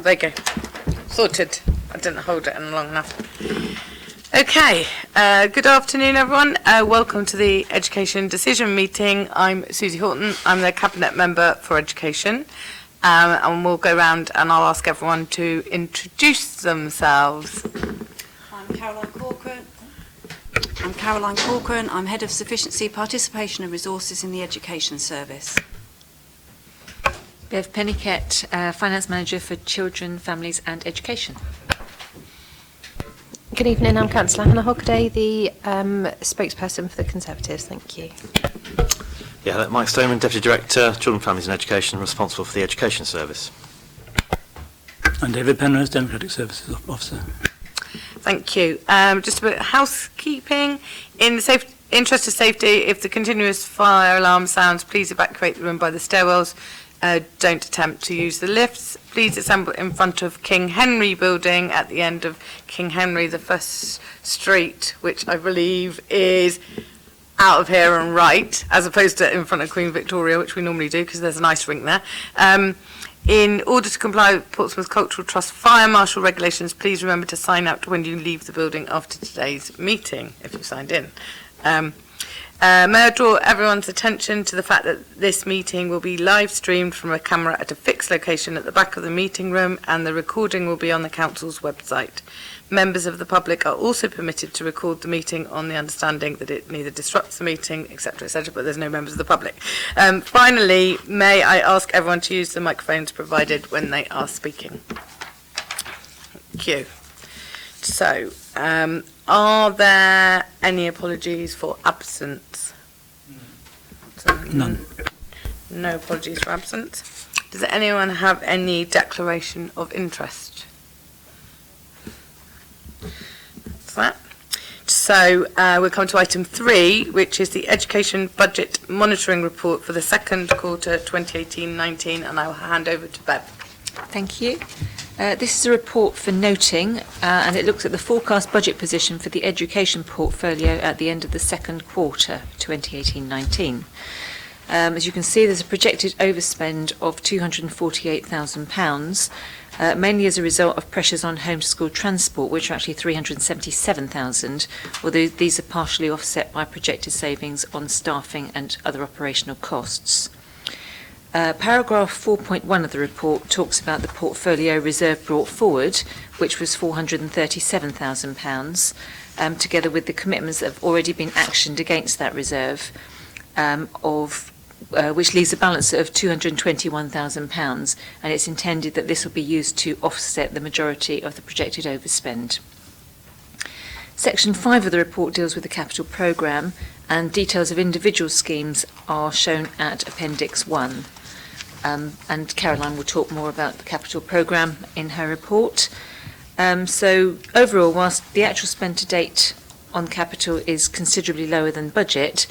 there you go. Sorted. I didn't hold it in long enough. Okay, good afternoon everyone. Welcome to the Education Decision Meeting. I'm Susie Horton. I'm the Cabinet Member for Education. And we'll go round and I'll ask everyone to introduce themselves. I'm Caroline Corcoran. I'm Head of Sufficiency, Participation and Resources in the Education Service. Bev Pennicutt, Finance Manager for Children, Families and Education. Good evening, I'm Councillor Hannah Hockaday, the spokesperson for the Conservatives. Thank you. Yeah, Mike Stoneman, Deputy Director, Children, Families and Education, responsible for the Education Service. I'm David Penrose, Democratic Services Officer. Thank you. Just a bit of housekeeping. In the interest of safety, if the continuous fire alarm sounds, please evacuate the room by the stairwells. Don't attempt to use the lifts. Please assemble in front of King Henry building at the end of King Henry, the first street, which I believe is out of here and right, as opposed to in front of Queen Victoria, which we normally do because there's an ice rink there. In order to comply with Portsmouth Cultural Trust fire marshal regulations, please remember to sign out when you leave the building after today's meeting, if you've signed in. May I draw everyone's attention to the fact that this meeting will be live streamed from a camera at a fixed location at the back of the meeting room, and the recording will be on the Council's website. Members of the public are also permitted to record the meeting on the understanding that it neither disrupts the meeting, etc., but there's no members of the public. Finally, may I ask everyone to use the microphones provided when they are speaking. Thank you. So, are there any apologies for absence? None. No apologies for absence. Does anyone have any declaration of interest? That's that. So we'll come to item 3, which is the Education Budget Monitoring Report for the second quarter 2018-19, and I will hand over to Bev. Thank you. This is a report for noting, and it looks at the forecast budget position for the education portfolio at the end of the second quarter 2018-19. As you can see, there's a projected overspend of £248,000, mainly as a result of pressures on home to school transport, which are actually £377,000, although these are partially offset by projected savings on staffing and other operational costs. Paragraph 4.1 of the report talks about the portfolio reserve brought forward, which was £437,000, together with the commitments that have already been actioned against that reserve, which leaves a balance of £221,000, and it's intended that this will be used to offset the majority of the projected overspend. Section 5 of the report deals with the capital programme, and details of individual schemes are shown at Appendix 1. And Caroline will talk more about the capital programme in her report. So overall, whilst the actual spend to date on capital is considerably lower than budget,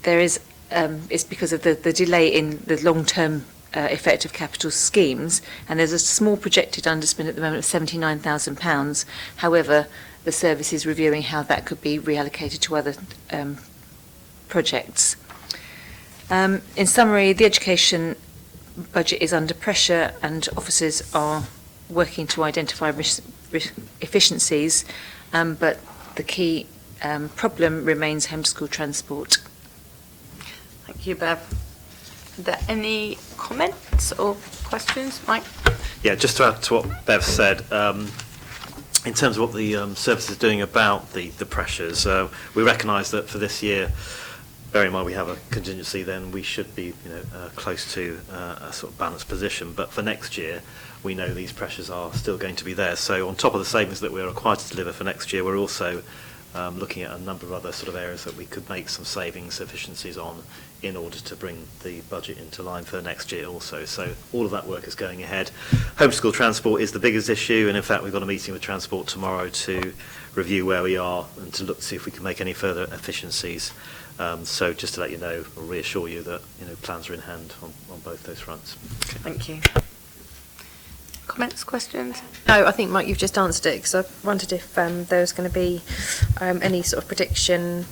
there is it's because of the delay in the long-term effect of capital schemes, and there's a small projected underspend at the moment of £79,000. However, the service is reviewing how that could be reallocated to other projects. In summary, the education budget is under pressure and officers are working to identify efficiencies, but the key problem remains home school transport. Thank you, Bev. Are there any comments or questions, Mike? Yeah, just to add to what Bev said, in terms of what the service is doing about the pressures, we recognise that for this year, bearing in mind we have a contingency, then we should be close to a sort of balanced position. But for next year, we know these pressures are still going to be there. So on top of the savings that we're required to deliver for next year, we're also looking at a number of other sort of areas that we could make some savings efficiencies on in order to bring the budget into line for next year also. So all of that work is going ahead. Homeschool transport is the biggest issue, and in fact we've got a meeting with transport tomorrow to review where we are and to look to see if we can make any further efficiencies. So just to let you know, or reassure you that plans are in hand on both those fronts. Okay. Thank you. Comments, questions? No, I think, Mike, you've just answered it, because I wondered if there was going to be any sort of prediction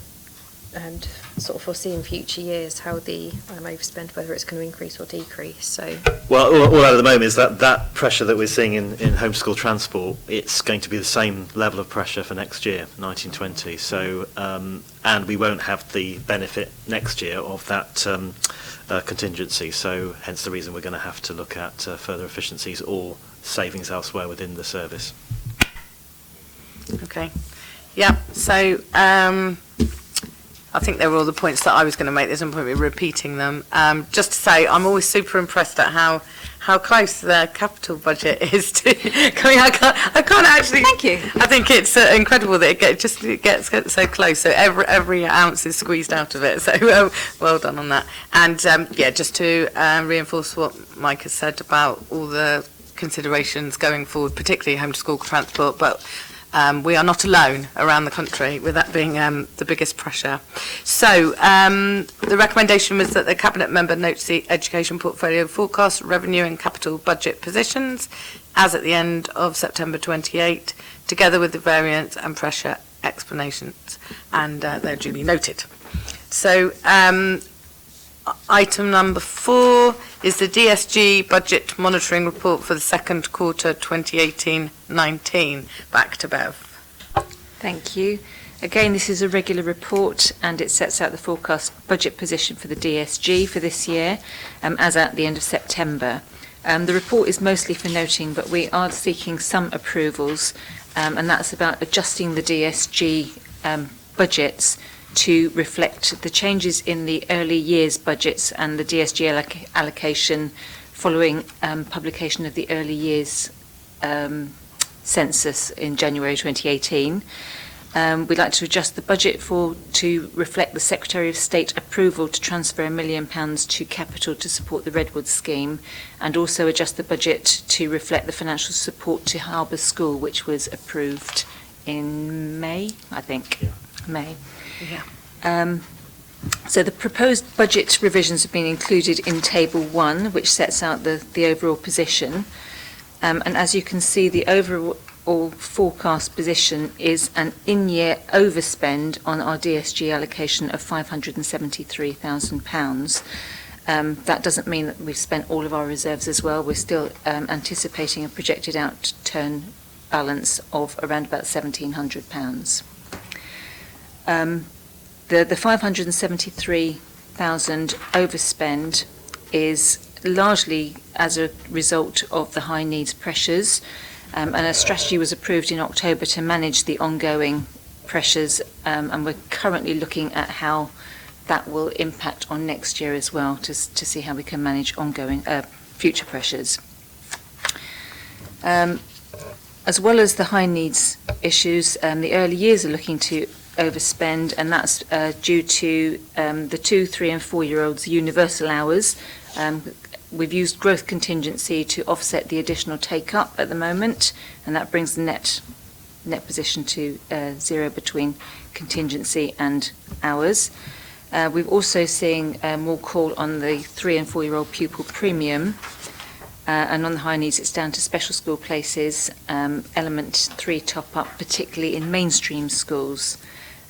and sort of foresee in future years how the overspend, whether it's going to increase or decrease. So, Well, all out at the moment is that pressure that we're seeing in homeschool transport, it's going to be the same level of pressure for next year, 1920. So, and we won't have the benefit next year of that contingency. So, hence the reason we're going to have to look at further efficiencies or savings elsewhere within the service. Okay. Yeah, so I think they were all the points that I was going to make. There's no point in repeating them. Just to say, I'm always super impressed at how close the capital budget is to. I can't actually. Thank you. I think it's incredible that it gets so close. So every ounce is squeezed out of it. So well done on that. And yeah, just to reinforce what Mike has said about all the considerations going forward, particularly home to school transport, but. We are not alone around the country with that being the biggest pressure. So the recommendation was that the Cabinet member notes the education portfolio forecast, revenue and capital budget positions as at the end of September 28, together with the variance and pressure explanations, and they're duly noted. So item number 4 is the DSG budget monitoring report for the second quarter 2018-19. Back to Bev. Thank you. Again, this is a regular report and it sets out the forecast budget position for the DSG for this year as at the end of September. The report is mostly for noting, but we are seeking some approvals, and that's about adjusting the DSG budgets to reflect the changes in the early years budgets and the DSG allocation following publication of the early years census in January 2018. We'd like to adjust the budget to reflect the Secretary of State approval to transfer £1 million to capital to support the Redwood scheme, and also adjust the budget to reflect the financial support to Harbour School, which was approved in May, I think. Yeah. May. Yeah. So the proposed budget revisions have been included in Table 1, which sets out the overall position. And as you can see, the overall forecast position is an in-year overspend on our DSG allocation of £573,000. That doesn't mean that we've spent all of our reserves as well. We're still anticipating a projected outturn balance of around about £1,700. The 573,000 overspend is largely as a result of the high needs pressures, and a strategy was approved in October to manage the ongoing pressures, and we're currently looking at how that will impact on next year as well to see how we can manage ongoing future pressures. As well as the high needs issues, the early years are looking to overspend, and that's due to the 2-, 3- and 4-year-olds' universal hours. We've used growth contingency to offset the additional take-up at the moment, and that brings the net position to zero between contingency and hours. We've also seen more call on the 3- and 4-year-old pupil premium, and on the high needs it's down to special school places, element 3 top-up, particularly in mainstream schools,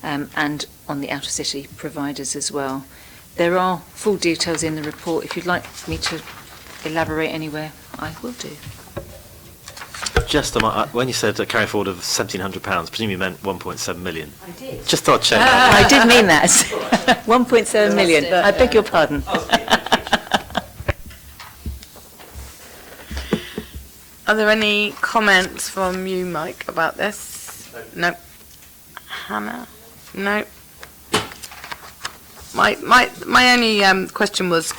and on the out-of-city providers as well. There are full details in the report. If you'd like me to elaborate anywhere, I will do. Just when you said a carry forward of £1,700, presume you meant 1.7 million. I did. Just thought I'd check. I did mean that. 1.7 million. I beg your pardon. Are there any comments from you, Mike, about this? No. Hannah? No. My only question was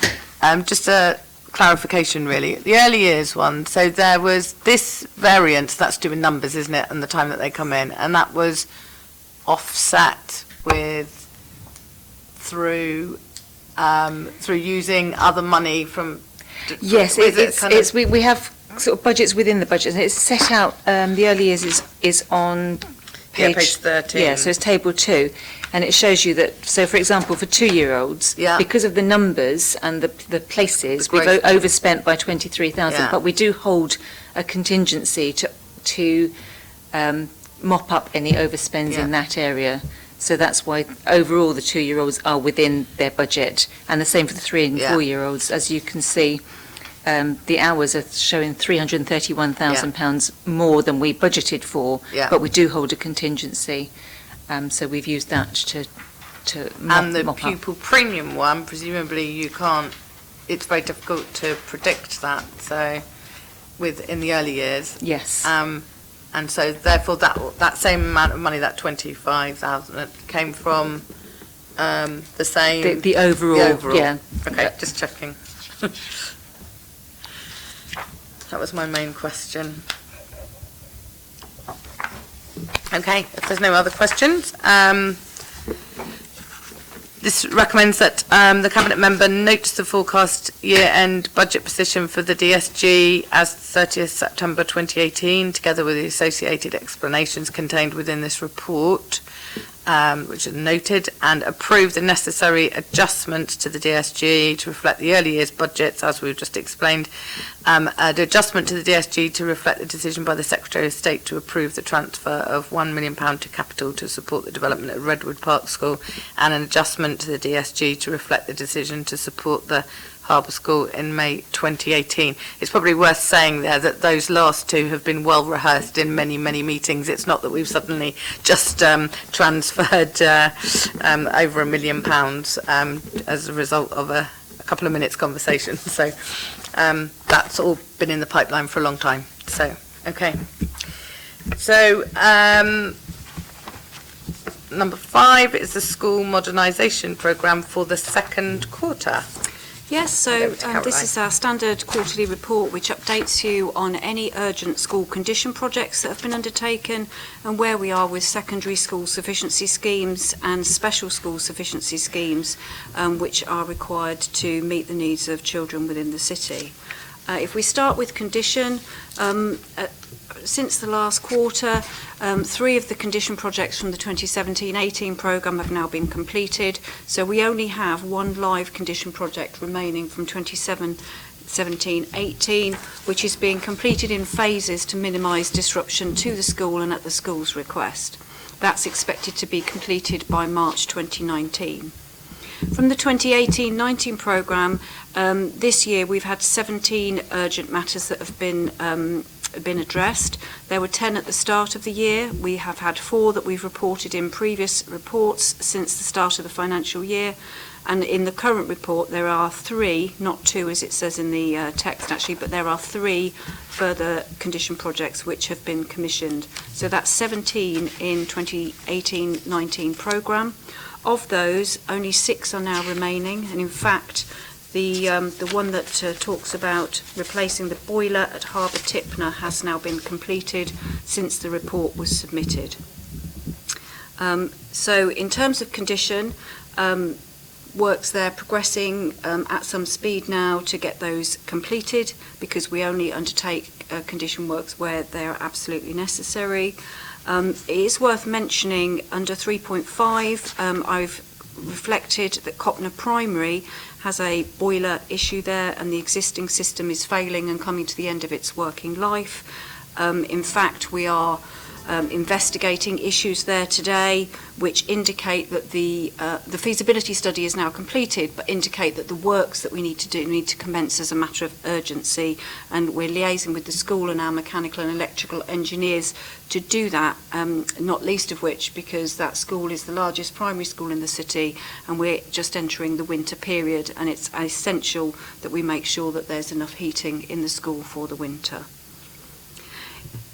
just a clarification, really. The early years one, so there was this variance, that's doing numbers, isn't it, and the time that they come in, and that was offset through using other money from... Yes, we have sort of budgets within the budget. It's set out, the early years is on page 13. Yeah, so it's table 2, and it shows you that, so for example, for 2-year-olds, yeah, because of the numbers and the places, we've overspent by 23,000, yeah, but we do hold a contingency to mop up any overspends, yeah, in that area. So that's why overall the 2-year-olds are within their budget, and the same for the 3 and Yeah. 4-year-olds. As you can see, the hours are showing £331,000 more than we budgeted for, Yeah. but we do hold a contingency. So we've used that to And the mop up. pupil premium one, presumably you can't, it's very difficult to predict that, so, in the early years. Yes. And so therefore that same amount of money, that 25,000, came from the same. The overall, yeah. Okay, just checking. That was my main question. Okay, if there's no other questions, this recommends that the Cabinet member notes the forecast year-end budget position for the DSG as 30th September 2018, together with the associated explanations contained within this report, which are noted, and approve the necessary adjustments to the DSG to reflect the early years budgets, as we've just explained. The adjustment to the DSG to reflect the decision by the Secretary of State to approve the transfer of £1 million to capital to support the development of Redwood Park School, and an adjustment to the DSG to reflect the decision to support the Harbour School in May 2018. It's probably worth saying there that those last two have been well rehearsed in many, many meetings. It's not that we've suddenly just transferred over £1 million as a result of a couple of minutes conversation. So that's all been in the pipeline for a long time. So, okay. So number 5 is the school modernisation programme for the second quarter. Yes, so Over to this Caroline. is our standard quarterly report which updates you on any urgent school condition projects that have been undertaken and where we are with secondary school sufficiency schemes and special school sufficiency schemes which are required to meet the needs of children within the city. If we start with condition, since the last quarter, 3 of the condition projects from the 2017-18 programme have now been completed, so we only have 1 live condition project remaining from 2017-18, which is being completed in phases to minimise disruption to the school and at the school's request. That's expected to be completed by March 2019. From the 2018-19 programme, this year we've had 17 urgent matters that have been addressed. There were 10 at the start of the year. We have had 4 that we've reported in previous reports since the start of the financial year. And in the current report, there are 3, not 2 as it says in the text actually, but there are 3 further condition projects which have been commissioned. So that's 17 in 2018-19 programme. Of those, only 6 are now remaining, and in fact, the one that talks about replacing the boiler at Harbour Tipner has now been completed since the report was submitted. So in terms of condition, works there progressing at some speed now to get those completed, because we only undertake condition works where they are absolutely necessary. It is worth mentioning under 3.5, I've reflected that Copner Primary has a boiler issue there and the existing system is failing and coming to the end of its working life. In fact, we are investigating issues there today which indicate that the feasibility study is now completed, but indicate that the works that we need to do need to commence as a matter of urgency, and we're liaising with the school and our mechanical and electrical engineers to do that, not least of which because that school is the largest primary school in the city and we're just entering the winter period, and it's essential that we make sure that there's enough heating in the school for the winter.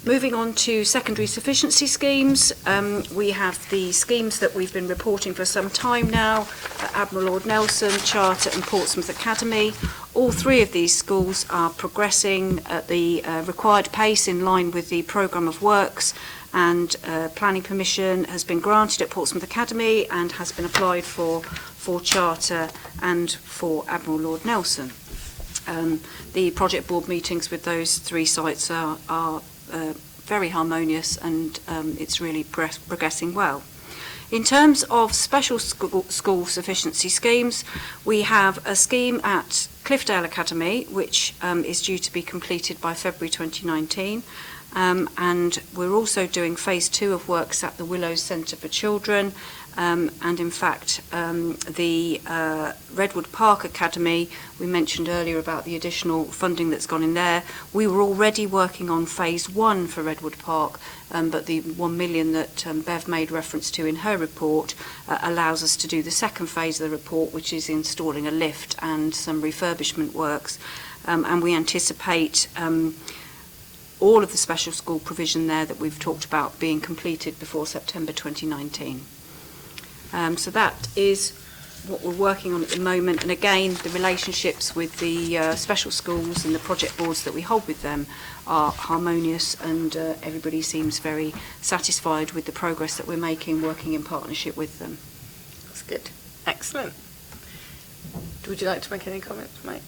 Moving on to secondary sufficiency schemes, we have the schemes that we've been reporting for some time now, Admiral Lord Nelson, Charter and Portsmouth Academy. All 3 of these schools are progressing at the required pace in line with the programme of works, and planning permission has been granted at Portsmouth Academy and has been applied for Charter and for Admiral Lord Nelson. The project board meetings with those 3 sites are very harmonious, and it's really progressing well. In terms of special school sufficiency schemes, we have a scheme at Cliffdale Academy, which is due to be completed by February 2019. And we're also doing phase 2 of works at the Willows Centre for Children. And in fact, the Redwood Park Academy, we mentioned earlier about the additional funding that's gone in there. We were already working on phase 1 for Redwood Park, but the 1 million that Bev made reference to in her report allows us to do the second phase of the report, which is installing a lift and some refurbishment works. And we anticipate all of the special school provision there that we've talked about being completed before September 2019. So that is what we're working on at the moment. And again, the relationships with the special schools and the project boards that we hold with them are harmonious, and everybody seems very satisfied with the progress that we're making working in partnership with them. That's good. Excellent. Would you like to make any comments, mate?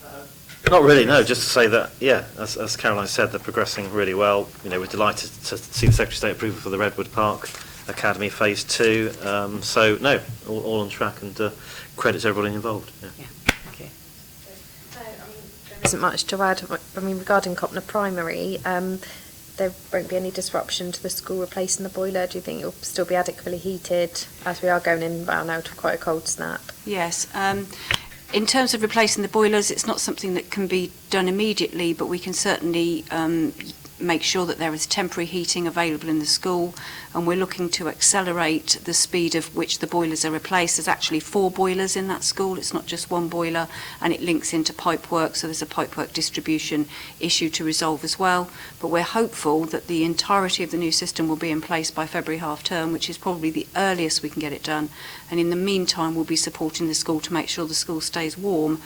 Not really, no. Just to say that, yeah, as Caroline said, they're progressing really well. You know, we're delighted to see the Secretary of State approval for the Redwood Park Academy Phase 2. So, no, all on track, and credit to everybody involved. Yeah. Okay. There isn't much to add. I mean, regarding Copner Primary, there won't be any disruption to the school replacing the boiler. Do you think it'll still be adequately heated, as we are going in now to quite a cold snap? Yes. In terms of replacing the boilers, it's not something that can be done immediately, but we can certainly make sure that there is temporary heating available in the school, and we're looking to accelerate the speed of which the boilers are replaced. There's actually 4 boilers in that school, it's not just one boiler, and it links into pipework, so there's a pipework distribution issue to resolve as well. But we're hopeful that the entirety of the new system will be in place by February half term, which is probably the earliest we can get it done, and in the meantime we'll be supporting the school to make sure the school stays warm.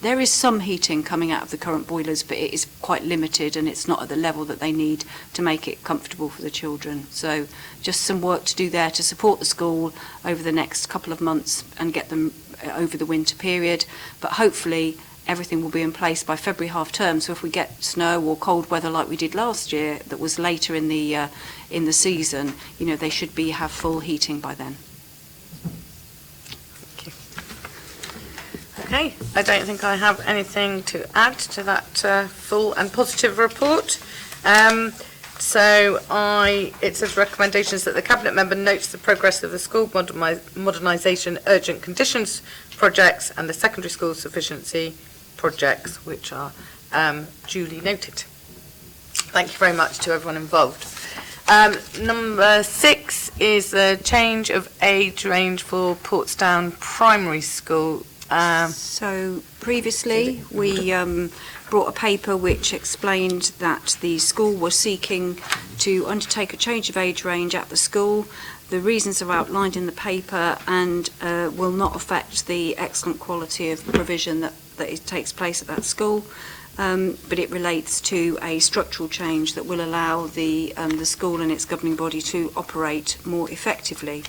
There is some heating coming out of the current boilers, but it is quite limited, and it's not at the level that they need to make it comfortable for the children. So just some work to do there to support the school over the next couple of months and get them over the winter period. But hopefully everything will be in place by February half term. So if we get snow or cold weather like we did last year, that was later in the season, you know, they should have full heating by then. Okay, I don't think I have anything to add to that full and positive report. It says recommendations that the Cabinet member notes the progress of the school modernisation urgent conditions projects and the secondary school sufficiency projects, which are duly noted. Thank you very much to everyone involved. Number 6 is the change of age range for Portsdown Primary School. So previously we brought a paper which explained that the school was seeking to undertake a change of age range at the school. The reasons are outlined in the paper and will not affect the excellent quality of provision that takes place at that school. But it relates to a structural change that will allow the school and its governing body to operate more effectively.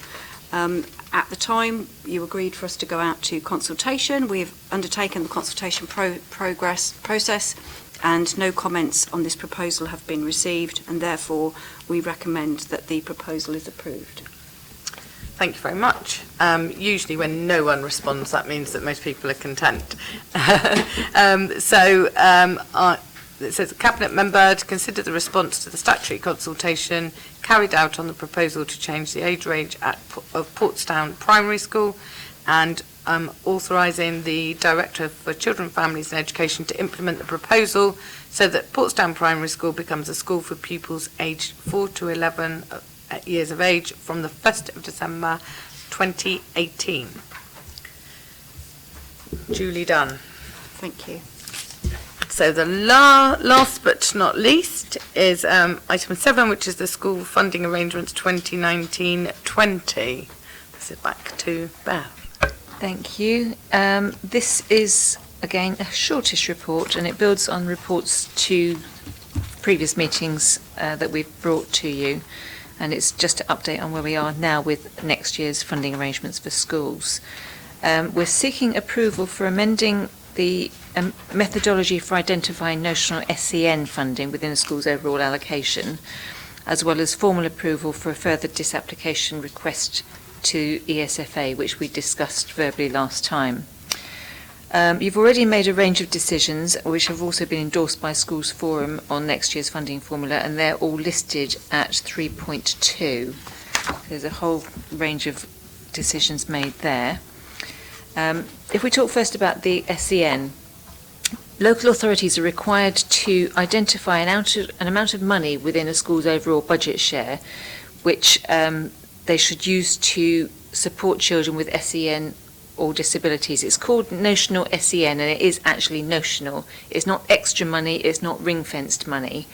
At the time, you agreed for us to go out to consultation. We've undertaken the consultation process, and no comments on this proposal have been received, and therefore we recommend that the proposal is approved. Thank you very much. Usually when no one responds, that means that most people are content. It says, Cabinet member to consider the response to the statutory consultation carried out on the proposal to change the age range of Portsdown Primary School, and authorising the Director for Children, Families and Education to implement the proposal so that Portsdown Primary School becomes a school for pupils aged 4 to 11 years of age from the 1st of December 2018. Duly done. Thank you. So the last but not least is item 7, which is the school funding arrangements 2019-20. This is back to Bev. Thank you. This is, again, a shortish report, and it builds on reports to previous meetings that we've brought to you. And it's just an update on where we are now with next year's funding arrangements for schools. We're seeking approval for amending the methodology for identifying notional SEN funding within a school's overall allocation, as well as formal approval for a further disapplication request to ESFA, which we discussed verbally last time. You've already made a range of decisions, which have also been endorsed by Schools Forum on next year's funding formula, and they're all listed at 3.2. There's a whole range of decisions made there. If we talk first about the SEN, local authorities are required to identify an amount of money within a school's overall budget share, which they should use to support children with SEN or disabilities. It's called notional SEN, and it is actually notional. It's not extra money, it's not ring-fenced money,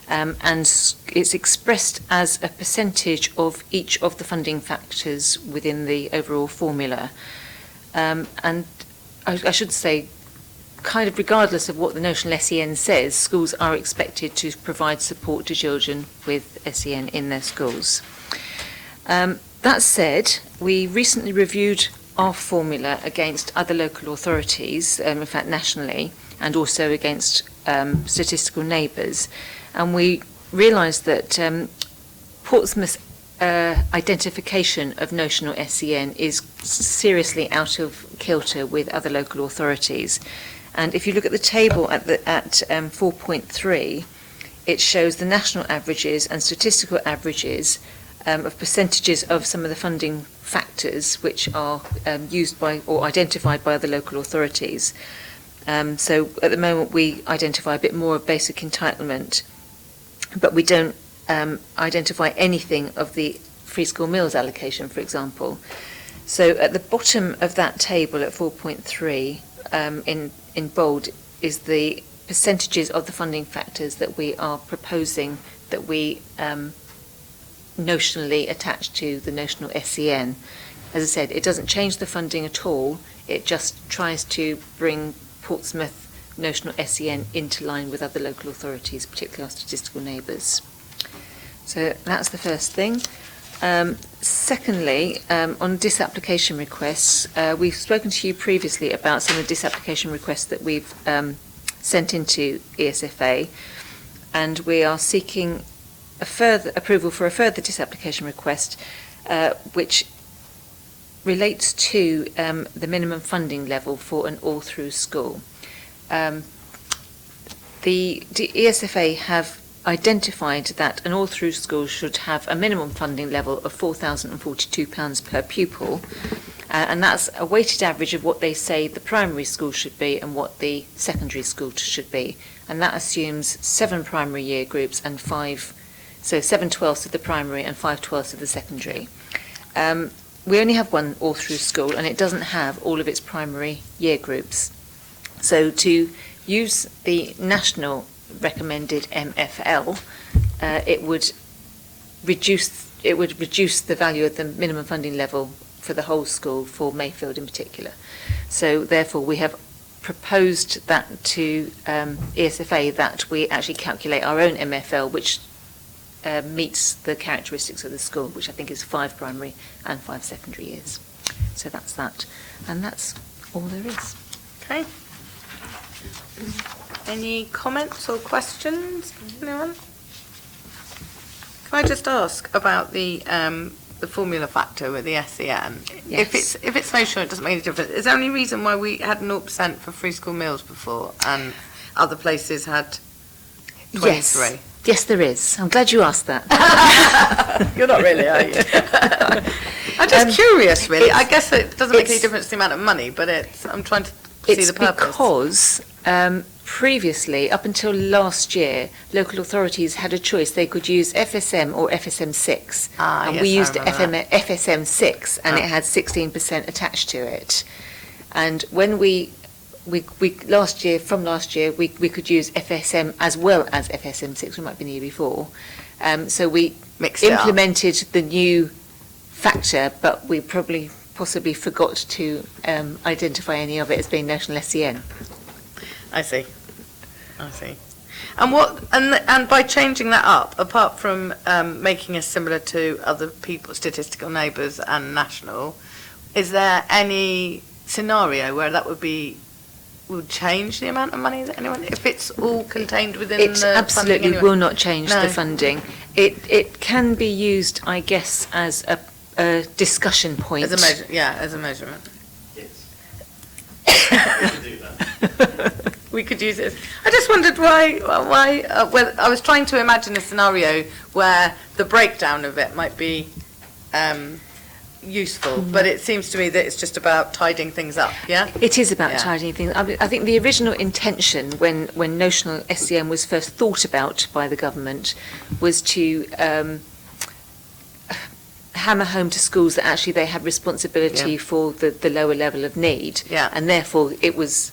and it's expressed as a percentage of each of the funding factors within the overall formula. And I should say, kind of regardless of what the notional SEN says, schools are expected to provide support to children with SEN in their schools. That said, we recently reviewed our formula against other local authorities, in fact nationally, and also against statistical neighbours, and we realised that Portsmouth's identification of notional SEN is seriously out of kilter with other local authorities. And if you look at the table at 4.3, it shows the national averages and statistical averages of percentages of some of the funding factors which are used by or identified by other local authorities. So at the moment we identify a bit more of basic entitlement, but we don't identify anything of the free school meals allocation, for example. So at the bottom of that table at 4.3, in bold, is the percentages of the funding factors that we are proposing that we notionally attach to the notional SEN. As I said, it doesn't change the funding at all. It just tries to bring Portsmouth notional SEN into line with other local authorities, particularly our statistical neighbours. So that's the first thing. Secondly, on disapplication requests, we've spoken to you previously about some of the disapplication requests that we've sent into ESFA, and we are seeking a further approval for a further disapplication request, which relates to the minimum funding level for an all-through school. The ESFA have identified that an all-through school should have a minimum funding level of £4,042 per pupil, and that's a weighted average of what they say the primary school should be and what the secondary school should be, and that assumes 7 primary year groups and 7/12ths of the primary and 5/12ths of the secondary. We only have one all-through school, and it doesn't have all of its primary year groups. So to use the national recommended MFL, it would reduce the value of the minimum funding level for the whole school, for Mayfield in particular. So therefore we have proposed that to ESFA that we actually calculate our own MFL, which meets the characteristics of the school, which I think is 5 primary and 5 secondary years. So that's that, and that's all there is. Okay. Any comments or questions? Anyone? Can I just ask about the formula factor with the SEN? Yes. If it's notional, it doesn't make any difference. Is there any reason why we had 0% for free school meals before and other places had 23? Yes, there is. I'm glad you asked that. You're not really, are you? I'm just curious, really. I guess it doesn't make any difference to the amount of money, but I'm trying to see the purpose. It's because previously, up until last year, local authorities had a choice. They could use FSM or FSM6. And we used FSM6, and it had 16% attached to it. And when we last year we could use FSM as well as FSM6. We might have been the year before, so we implemented the new factor, but we possibly forgot to identify any of it as being national SEN. I see. And by changing that up, apart from making us similar to other people, statistical neighbours and national, is there any scenario where that would change the amount of money that anyone, if it's all contained within it the funding? It absolutely anyway? will not change the funding. It can be used, I guess, as a discussion point. As a measurement. We could use it. I just wondered why well, I was trying to imagine a scenario where the breakdown of it might be useful, but it seems to me that it's just about tidying things up, yeah? It is about Yeah. tidying things. I think the original intention when notional SEN was first thought about by the government was to hammer home to schools that actually they had responsibility for the lower level of need, and therefore it was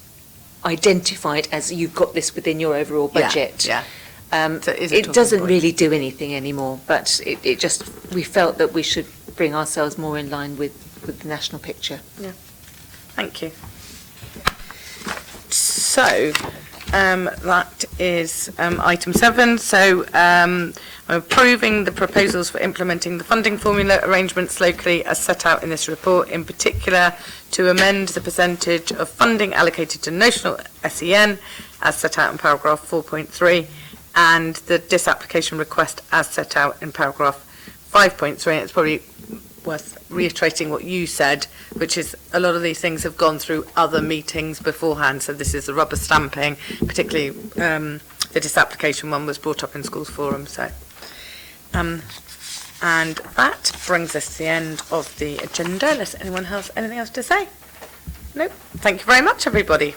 identified as you've got this within your overall budget. Yeah. So it is a It talking doesn't point. really do anything anymore, but it just, we felt that we should bring ourselves more in line with the national picture. Thank you. So, that is item 7. So, I'm approving the proposals for implementing the funding formula arrangements locally as set out in this report, in particular to amend the percentage of funding allocated to notional SEN as set out in paragraph 4.3 and the disapplication request as set out in paragraph 5.3. And it's probably worth reiterating what you said, which is a lot of these things have gone through other meetings beforehand. So this is the rubber stamping, particularly the disapplication one was brought up in schools forum. So, and that brings us to the end of the agenda. Unless anyone has anything else to say? Nope. Thank you very much, everybody.